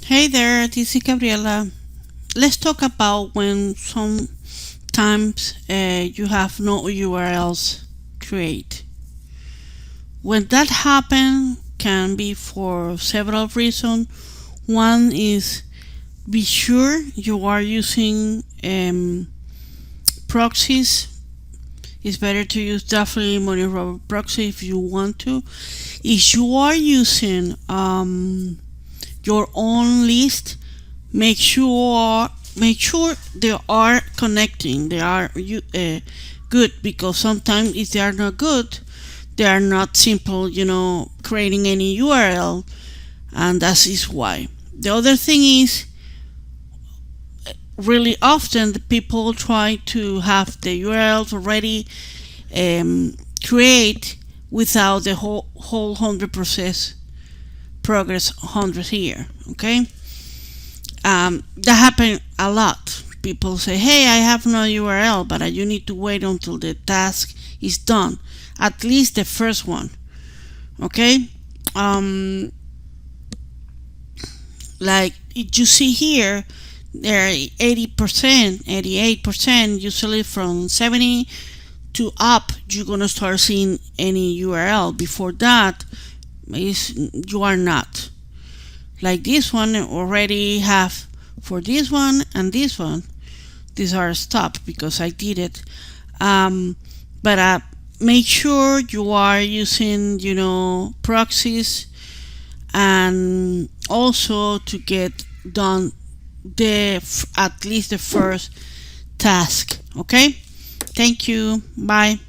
Hey there, this is Gabriela. Let's talk about when sometimes you have no URLs create. When that happens, can be for several reasons. One is be sure you are using proxies. It's better to use definitely Monero proxy if you want to. If you are using your own list, make sure they are connecting, they are good, because sometimes if they are not good, they are not simple, creating any URL, and that is why. The other thing is, really often the people try to have the URLs already create without the whole 100% progress 100 here. Okay, that happen a lot. People say, hey, I have no URL, but you need to wait until the task is done, at least the first one. Okay, um, like you see here, there are 80%, 88%, usually from 70 to up, you're gonna start seeing any URL. Before that, you are not. Like this one already have, for this one and this one, these are stopped because I did it. But make sure you are using, proxies, and also to get done at least the first task. Okay, thank you, bye.